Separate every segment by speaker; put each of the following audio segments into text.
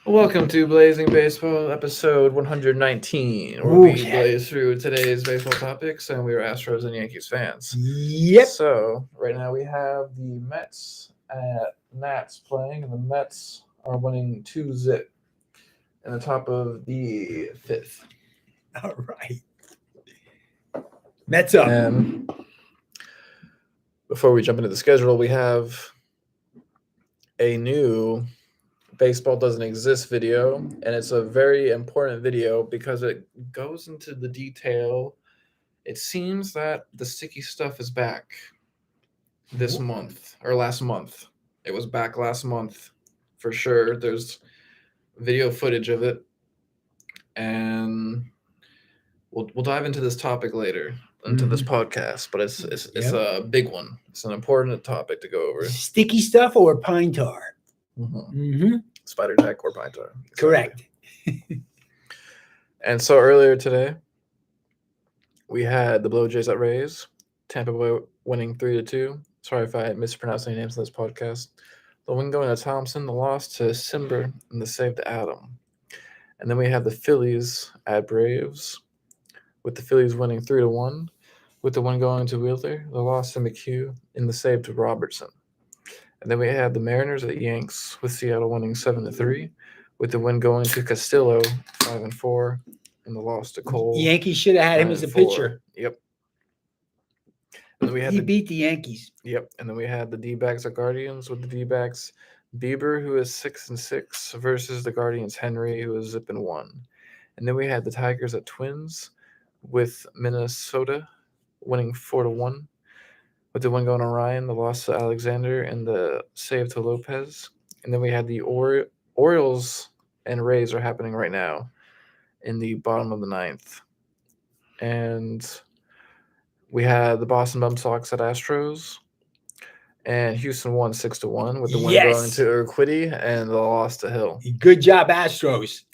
Speaker 1: Welcome to Blazing Baseball, episode 119, where
Speaker 2: Oh,
Speaker 1: we
Speaker 2: yeah.
Speaker 1: blaze through today's baseball topics, and we are Astros and Yankees fans.
Speaker 2: Yep.
Speaker 1: So, right now we have the Mets at Nats playing, and the Mets are winning 2-zip in the top of the fifth.
Speaker 2: All right. Mets up.
Speaker 1: And before we jump into the schedule, we have a new Baseball Doesn't Exist video, and it's a very important video because it goes into the detail. It seems that the sticky stuff is back this month or last month. It was back last month for sure. There's video footage of it, and we'll dive into this topic later into this podcast. But it's a big one. It's an important topic to go over.
Speaker 2: Sticky stuff or pine tar?
Speaker 1: Spider Tack or pine tar. Exactly.
Speaker 2: Correct.
Speaker 1: And so earlier today, we had the Blue Jays at Rays. Tampa Bay winning 3-2. Sorry if I mispronounced any names in this podcast. The win going to Thompson, the loss to Simber, and the save to Adam. And then we have the Phillies at Braves, with the Phillies winning 3-1, with the win going to Wheeler, the loss to McHugh, and the save to Robertson. And then we had the Mariners at Yanks, with Seattle winning 7-3, with the win going to Castillo 5-4, and the loss to Cole.
Speaker 2: Yankees should have had him as a
Speaker 1: 9-4.
Speaker 2: pitcher.
Speaker 1: Yep. And then we had
Speaker 2: He beat the Yankees.
Speaker 1: Yep. And then we had the D-backs at Guardians, with the D-backs Bieber, who is 6-6, versus the Guardians Henry, who is 0-1. And then we had the Tigers at Twins, with Minnesota winning 4-1, with the win going on Ryan, the loss to Alexander, and the save to Lopez. And then we had the Orioles and Rays are happening right now in the bottom of the ninth. And we had the Boston Bum Sox at Astros, and Houston won 6-1, with the win going to Urquidy and the loss to Hill.
Speaker 2: Good job, Astros.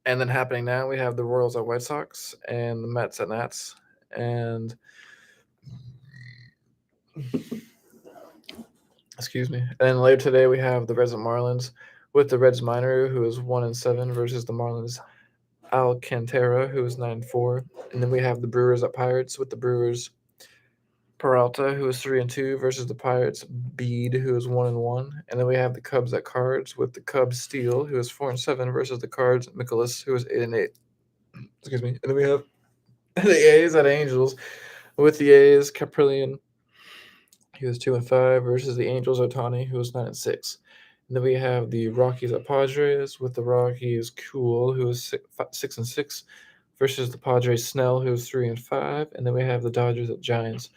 Speaker 1: And then happening now, we have the Royals at White Sox and the Mets at Nats. And excuse me. And then later today, we have the Reds at Marlins, with the Reds Minor, who is 1-7, versus the Marlins Alcantara, who is 9-4. And then we have the Brewers at Pirates, with the Brewers Peralta, who is 3-2, versus the Pirates Bede, who is 1-1. And then we have the Cubs at Cards, with the Cubs Steele, who is 4-7, versus the Cards Nicholas, who is 8-8. Excuse me. And then we have the A's at Angels, with the A's Caprillion, who is 2-5, versus the Angels Otani, who is 9-6. And then we have the Rockies at Padres, with the Rockies Cool, who is 6-6, versus the Padres Snell, who is 3-5. And then we have the Dodgers at Giants,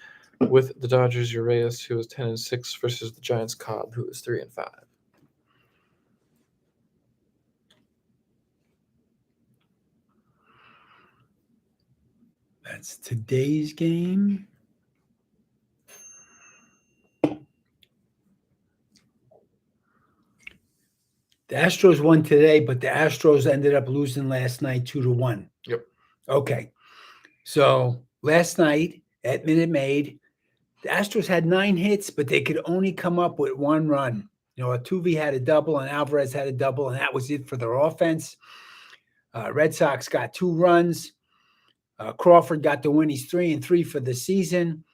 Speaker 1: with the Dodgers Urias, who is 10-6, versus the Giants Cobb, who is 3-5.
Speaker 2: That's today's game. The Astros won today, but the Astros ended up losing last night 2-1.
Speaker 1: Yep.
Speaker 2: Okay. So last night at Minute Maid, the Astros had 9 hits, but they could only come up with 1 run. Altuve had a double and Alvarez had a double, and that was it for their offense. Red Sox got 2 runs. Crawford got the win. He's 3-3 for the season.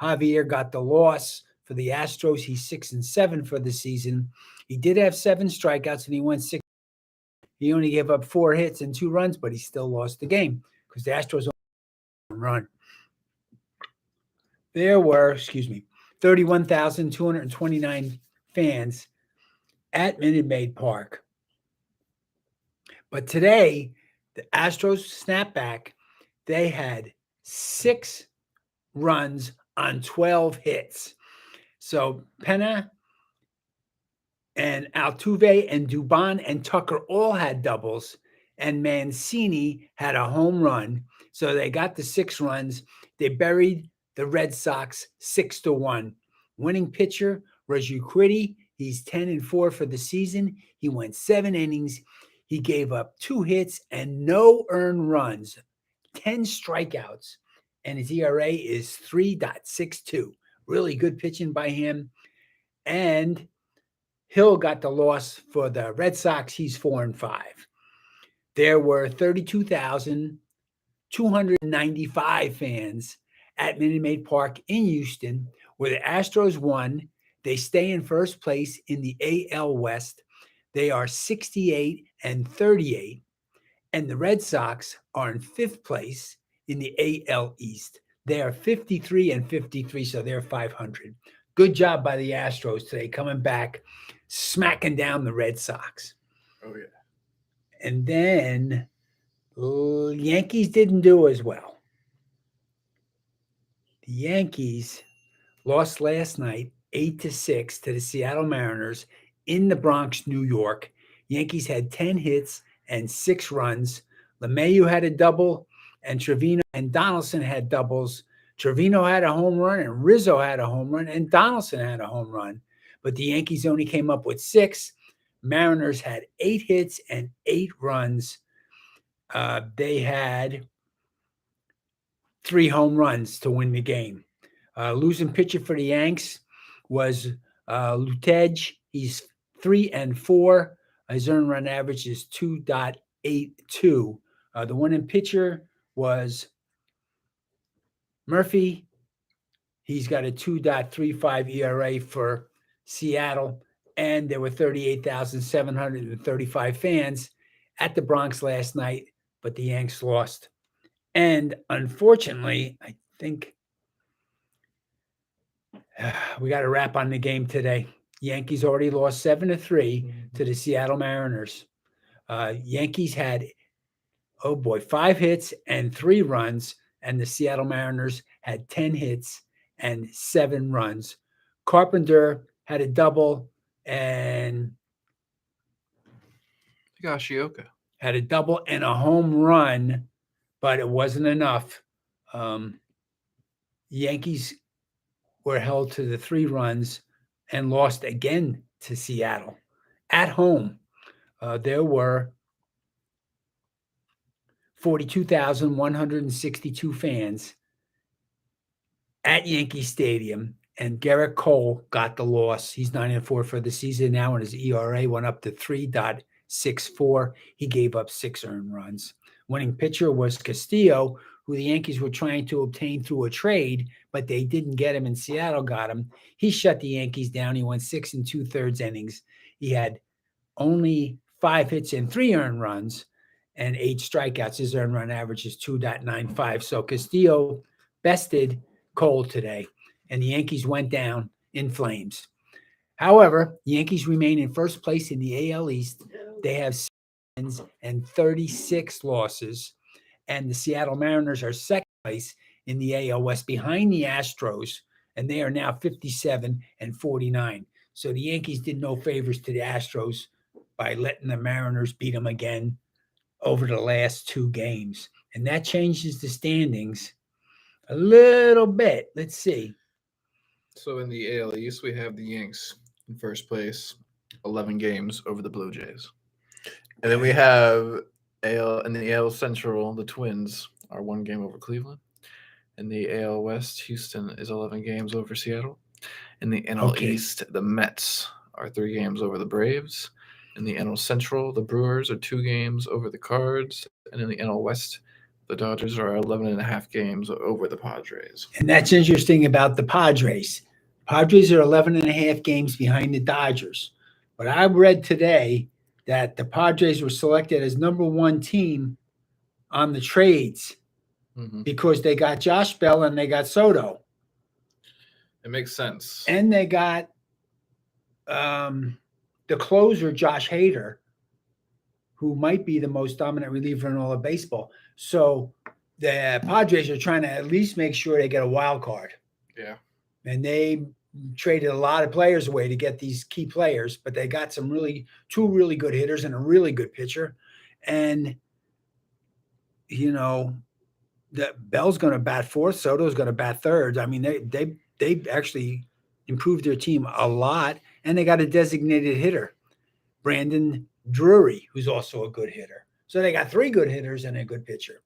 Speaker 2: Javier got the loss for the Astros. He's 6-7 for the season. He did have 7 strikeouts and he went 6. He only gave up 4 hits and 2 runs, but he still lost the game because the Astros only run. There were, 31,229 fans at Minute Maid Park. But today, the Astros snapped back. They had 6 runs on 12 hits. So Pena and Altuve and Dubon and Tucker all had doubles, and Mancini had a home run. So they got the 6 runs. They buried the Red Sox 6-1. Winning pitcher was Urquidy. He's 10-4 for the season. He went 7 innings. He gave up 2 hits and no earned runs, 10 strikeouts, and his ERA is 3.62. Really good pitching by him. And Hill got the loss for the Red Sox. He's 4-5. There were 32,295 fans at Minute Maid Park in Houston, where the Astros won. They stay in first place in the AL West. They are 68-38, and the Red Sox are in fifth place in the AL East. They are 53-53, so they're 500. Good job by the Astros today, coming back, smacking down the Red Sox.
Speaker 1: Oh yeah.
Speaker 2: And then Yankees didn't do as well. The Yankees lost last night 8-6 to the Seattle Mariners in the Bronx, New York. Yankees had 10 hits and 6 runs. LeMahieu had a double, and Trevino and Donaldson had doubles. Trevino had a home run, and Rizzo had a home run, and Donaldson had a home run. But the Yankees only came up with 6. Mariners had 8 hits and 8 runs. They had 3 home runs to win the game. Losing pitcher for the Yanks was Lutej. He's 3-4. His earned run average is 2.82. The winning pitcher was Murphy. He's got a 2.35 ERA for Seattle. And there were 38,735 fans at the Bronx last night, but the Yanks lost. And unfortunately, I think we got a wrap on the game today. Yankees already lost 7-3 to the Seattle Mariners. Yankees had, 5 hits and 3 runs, and the Seattle Mariners had 10 hits and 7 runs. Carpenter had a double, and
Speaker 1: Higashioka
Speaker 2: had a double and a home run, but it wasn't enough. Yankees were held to the 3 runs and lost again to Seattle at home. There were 42,162 fans at Yankee Stadium, and Garrett Cole got the loss. He's 9-4 for the season now, and his ERA went up to 3.64. He gave up 6 earned runs. Winning pitcher was Castillo, who the Yankees were trying to obtain through a trade, but they didn't get him, and Seattle got him. He shut the Yankees down. He went 6 2/3 innings. He had only 5 hits and 3 earned runs and 8 strikeouts. His earned run average is 2.95. So Castillo bested Cole today, and the Yankees went down in flames. However, the Yankees remain in first place in the AL East. They have 6 wins and 36 losses, and the Seattle Mariners are second place in the AL West behind the Astros, and they are now 57-49. So the Yankees did no favors to the Astros by letting the Mariners beat them again over the last 2 games. And that changes the standings a little bit. Let's see.
Speaker 1: So in the AL East, we have the Yanks in first place, 11 games over the Blue Jays. And then we have in the AL Central, the Twins are 1 game over Cleveland. In the AL West, Houston is 11 games over Seattle. In the NL East, the Mets are 3 games over the Braves. In the NL Central, the Brewers are 2 games over the Cards. And in the NL West, the Dodgers are 11.5 games over the Padres.
Speaker 2: And that's interesting about the Padres. Padres are 11.5 games behind the Dodgers. But I read today that the Padres were selected as number 1 team on the trades because they got Josh Bell and they got Soto.
Speaker 1: It makes sense.
Speaker 2: And they got the closer, Josh Hader, who might be the most dominant reliever in all of baseball. So the Padres are trying to at least make sure they get a wild card.
Speaker 1: Yeah.
Speaker 2: And they traded a lot of players away to get these key players, but they got 2 really good hitters and a really good pitcher. And, the Bell's going to bat 4th. Soto's going to bat 3rd. I mean, they actually improved their team a lot, and they got a designated hitter, Brandon Drury, who's also a good hitter. So they got 3 good hitters and a good pitcher.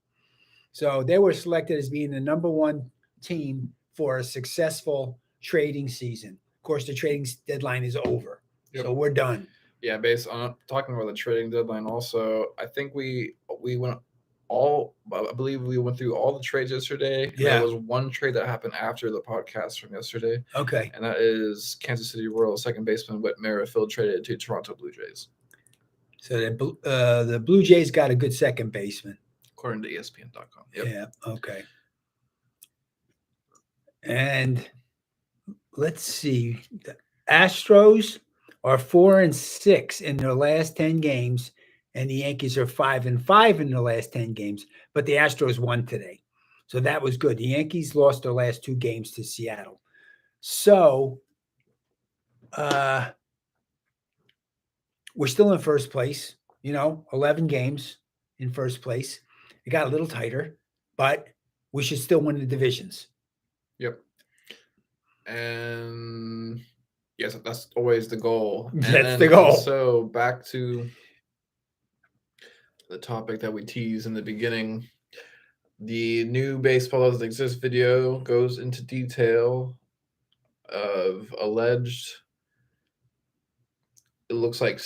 Speaker 2: So they were selected as being the number 1 team for a successful trading season. Of course, the trading deadline is over.
Speaker 1: Yep.
Speaker 2: So we're done.
Speaker 1: Yeah, based on talking about the trading deadline, also, I think we went all. I believe we went through all the trades yesterday, and there
Speaker 2: Yeah.
Speaker 1: was one trade that happened after the podcast from yesterday,
Speaker 2: Okay.
Speaker 1: and that is Kansas City Royals second baseman Whit Merrifield traded to Toronto Blue Jays,
Speaker 2: So the Blue Jays got a good second baseman.
Speaker 1: according to ESPN.com. Yep.
Speaker 2: Yeah. Okay. And let's see. The Astros are 4-6 in their last 10 games, and the Yankees are 5-5 in their last 10 games. But the Astros won today. So that was good. The Yankees lost their last 2 games to Seattle. So we're still in first place, 11 games in first place. It got a little tighter, but we should still win the divisions.
Speaker 1: Yep. And yes, that's always the goal. And
Speaker 2: That's
Speaker 1: then,
Speaker 2: the goal.
Speaker 1: So back to the topic that we teased in the beginning. The new Baseball Doesn't Exist video goes into detail of alleged, it looks like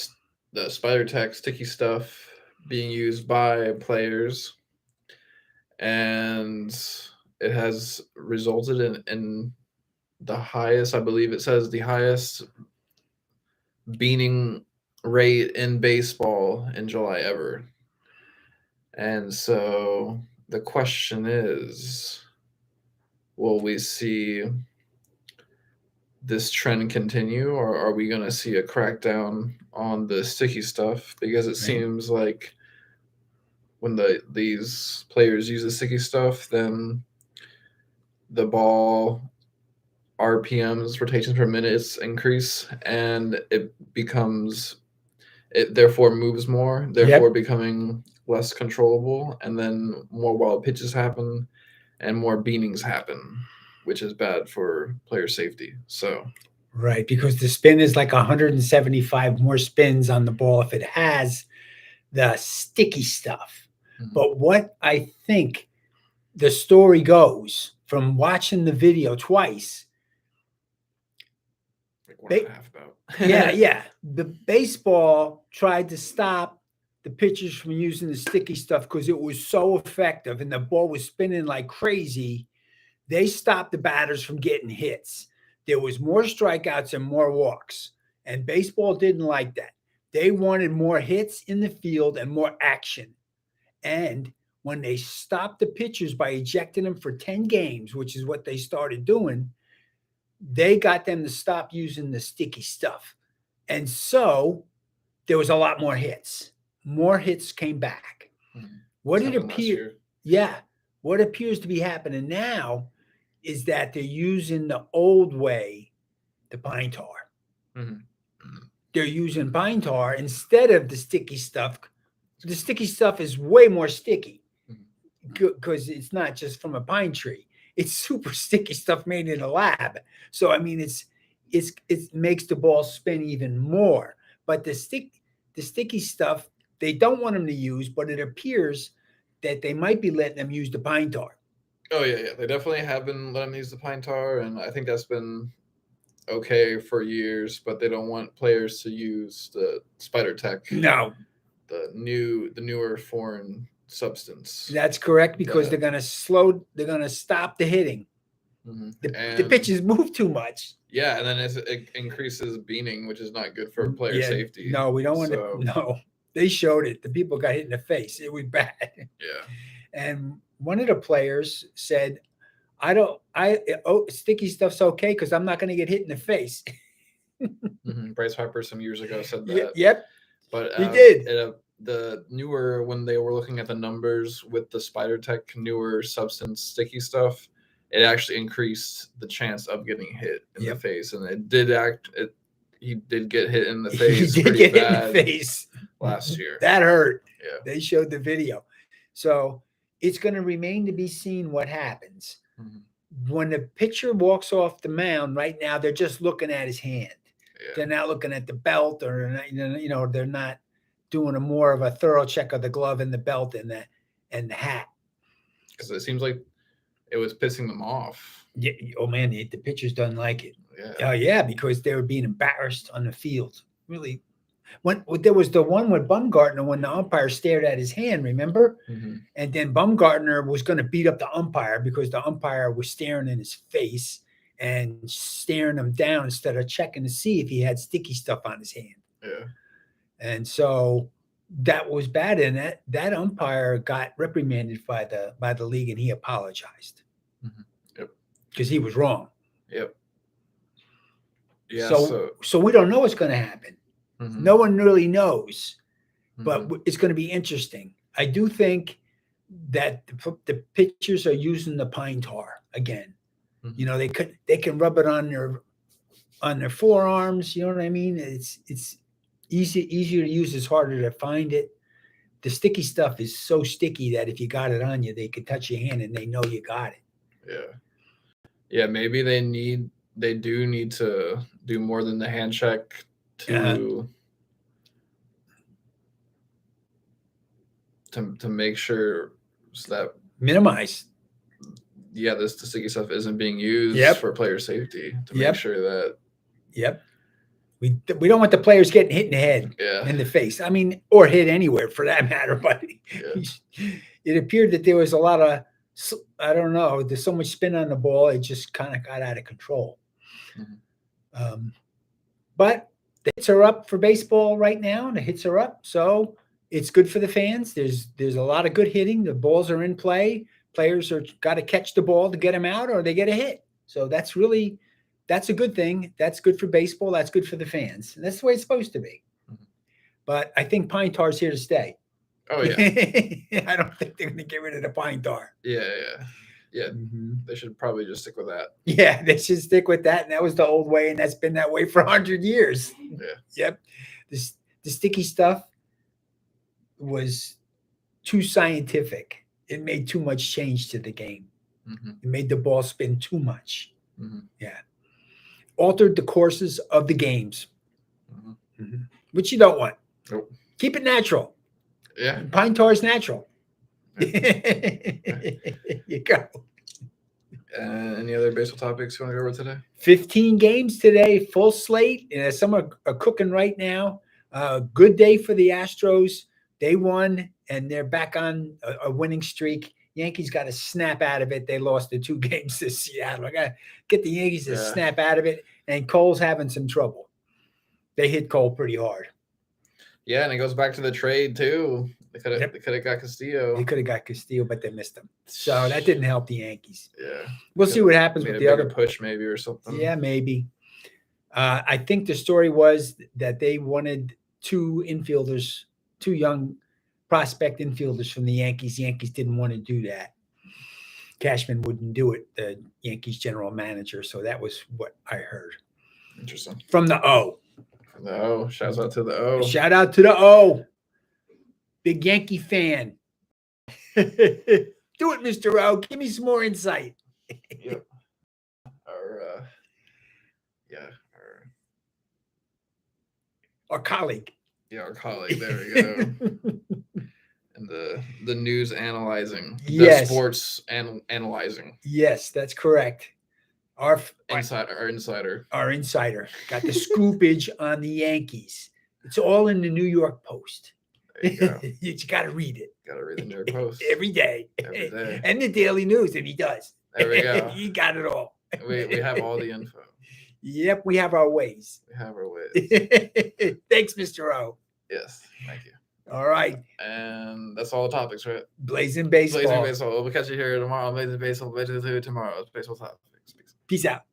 Speaker 1: the spider tech sticky stuff being used by players, and it has resulted in the highest, I believe it says the highest beaning rate in baseball in July ever. And so the question is, will we see this trend continue, or are we going to see a crackdown on the sticky stuff? Because it seems like when these players use the sticky stuff, then the ball RPMs, rotations per minutes, increase, and it therefore moves more, therefore becoming less controllable, and then more wild pitches happen and more beanings happen, which is bad for player safety. So
Speaker 2: Right, because the spin is like 175 more spins on the ball if it has the sticky stuff. But what I think the story goes from watching the video twice.
Speaker 1: Like what I have about.
Speaker 2: Yeah. The baseball tried to stop the pitchers from using the sticky stuff because it was so effective and the ball was spinning like crazy. They stopped the batters from getting hits. There was more strikeouts and more walks. And baseball didn't like that. They wanted more hits in the field and more action. And when they stopped the pitchers by ejecting them for 10 games, which is what they started doing, they got them to stop using the sticky stuff. And so there was a lot more hits. More hits came back. What it appears, what appears to be happening now is that they're using the old way, the pine tar. They're using pine tar instead of the sticky stuff. The sticky stuff is way more sticky because it's not just from a pine tree. It's super sticky stuff made in a lab. So I mean, it makes the ball spin even more. But the sticky stuff they don't want them to use, but it appears that they might be letting them use the pine tar.
Speaker 1: Oh yeah. They definitely have been letting them use the pine tar, and I think that's been okay for years. But they don't want players to use the spider tech.
Speaker 2: No,
Speaker 1: the newer foreign substance.
Speaker 2: That's correct, because they're going to stop the hitting. The pitches move too much.
Speaker 1: Yeah, and then it increases beaning, which is not good for player safety.
Speaker 2: No, we don't want to. No, they showed it. The people got hit in the face. It was bad.
Speaker 1: Yeah.
Speaker 2: And one of the players said, sticky stuff's okay because I'm not going to get hit in the face.
Speaker 1: Bryce Harper some years ago said that.
Speaker 2: Yep.
Speaker 1: But
Speaker 2: he did.
Speaker 1: The newer, when they were looking at the numbers with the spider tech newer substance sticky stuff, it actually increased the chance of getting hit in the face, and he did get hit in the face.
Speaker 2: He did get hit in the face
Speaker 1: last year.
Speaker 2: That hurt.
Speaker 1: Yeah.
Speaker 2: They showed the video. So it's going to remain to be seen what happens. When the pitcher walks off the mound right now, they're just looking at his hand. Yeah. They're not looking at the belt, or they're not doing more of a thorough check of the glove and the belt and the hat.
Speaker 1: Because it seems like it was pissing them off.
Speaker 2: Yeah. Oh man, the pitchers doesn't like it.
Speaker 1: Yeah.
Speaker 2: Yeah, because they were being embarrassed on the field. really. When there was the one with Bumgarner when the umpire stared at his hand, remember?
Speaker 1: Mm-hmm.
Speaker 2: And then Bumgarner was going to beat up the umpire because the umpire was staring in his face and staring him down instead of checking to see if he had sticky stuff on his hand.
Speaker 1: Yeah.
Speaker 2: And so that was bad. And that umpire got reprimanded by the league, and he apologized.
Speaker 1: Mm-hmm. Yep.
Speaker 2: Because he was wrong.
Speaker 1: Yep. Yeah.
Speaker 2: So we don't know what's going to happen.
Speaker 1: Mm-hmm.
Speaker 2: No one really knows, but
Speaker 1: Mm-hmm.
Speaker 2: it's going to be interesting. I do think that the pitchers are using the pine tar again.
Speaker 1: Mm-hmm.
Speaker 2: You know, they can rub it on their forearms. You know what I mean? It's easier to use. It's harder to find it. The sticky stuff is so sticky that if you got it on you, they could touch your hand and they know you got it.
Speaker 1: Yeah. Yeah. Maybe they do need to do more than the hand check to make sure that
Speaker 2: minimize.
Speaker 1: Yeah, the sticky stuff isn't being used for player safety to make sure that.
Speaker 2: Yep. We don't want the players getting hit in the head, in the face. I mean, or hit anywhere for that matter. But it appeared that there was a lot of, I don't know, there's so much spin on the ball, it just kind of got out of control. Mm-hmm. But the hits are up for baseball right now. The hits are up, so it's good for the fans. There's a lot of good hitting. The balls are in play. Players are got to catch the ball to get them out, or they get a hit. So that's a good thing. That's good for baseball. That's good for the fans. And that's the way it's supposed to be. Mm-hmm. But I think pine tar is here to stay.
Speaker 1: Oh yeah.
Speaker 2: I don't think they're going to get rid of the pine tar.
Speaker 1: Yeah. Mm-hmm. They should probably just stick with that.
Speaker 2: Yeah, they should stick with that. And that was the old way, and that's been that way for 100 years.
Speaker 1: Yeah.
Speaker 2: Yep. The sticky stuff was too scientific. It made too much change to the game. Mm-hmm. It made the ball spin too much. Mm-hmm. Yeah. Altered the courses of the games. Mm-hmm. Mm-hmm. Which you don't want.
Speaker 1: Nope.
Speaker 2: Keep it natural.
Speaker 1: Yeah.
Speaker 2: Pine tar is natural. Yeah. You go.
Speaker 1: Any other baseball topics you want to go over today?
Speaker 2: 15 games today, full slate. Some are cooking right now. Good day for the Astros. They won, and they're back on a winning streak. Yankees got to snap out of it. They lost the 2 games to Seattle. I got to get the Yankees to snap out of it, and Cole's having some trouble. They hit Cole pretty hard.
Speaker 1: Yeah, and it goes back to the trade, too. They could have got Castillo.
Speaker 2: They could have got Castillo, but they missed him. So that didn't help the Yankees.
Speaker 1: Yeah.
Speaker 2: We'll see what happens with the other
Speaker 1: push maybe or something.
Speaker 2: Yeah, maybe. I think the story was that they wanted 2 infielders, 2 young prospect infielders from the Yankees. The Yankees didn't want to do that. Cashman wouldn't do it, the Yankees general manager. So that was what I heard.
Speaker 1: Interesting.
Speaker 2: From the O.
Speaker 1: From the O. Shouts out to the O.
Speaker 2: Shout out to the O. Big Yankee fan. Do it, Mr. O. Give me some more insight.
Speaker 1: Yep.
Speaker 2: Our colleague.
Speaker 1: Yeah, our colleague. There we go. And the news analyzing.
Speaker 2: Yes.
Speaker 1: The sports analyzing.
Speaker 2: Yes, that's correct. Our
Speaker 1: insider
Speaker 2: got the scoopage on the Yankees. It's all in the New York Post.
Speaker 1: There you go.
Speaker 2: You got to read it.
Speaker 1: Got to read the New York Post
Speaker 2: every day.
Speaker 1: Every day.
Speaker 2: And the Daily News, if he does.
Speaker 1: There we go.
Speaker 2: He got it all.
Speaker 1: We have all the info.
Speaker 2: Yep, we have our ways.
Speaker 1: We have our ways.
Speaker 2: Thanks, Mr. O.
Speaker 1: Yes, thank you.
Speaker 2: All right.
Speaker 1: And that's all the topics, right?
Speaker 2: Blazing Baseball.
Speaker 1: Blazing Baseball. We'll catch you here tomorrow. Blazing Baseball. Tomorrow. Baseball topics.
Speaker 2: Peace out.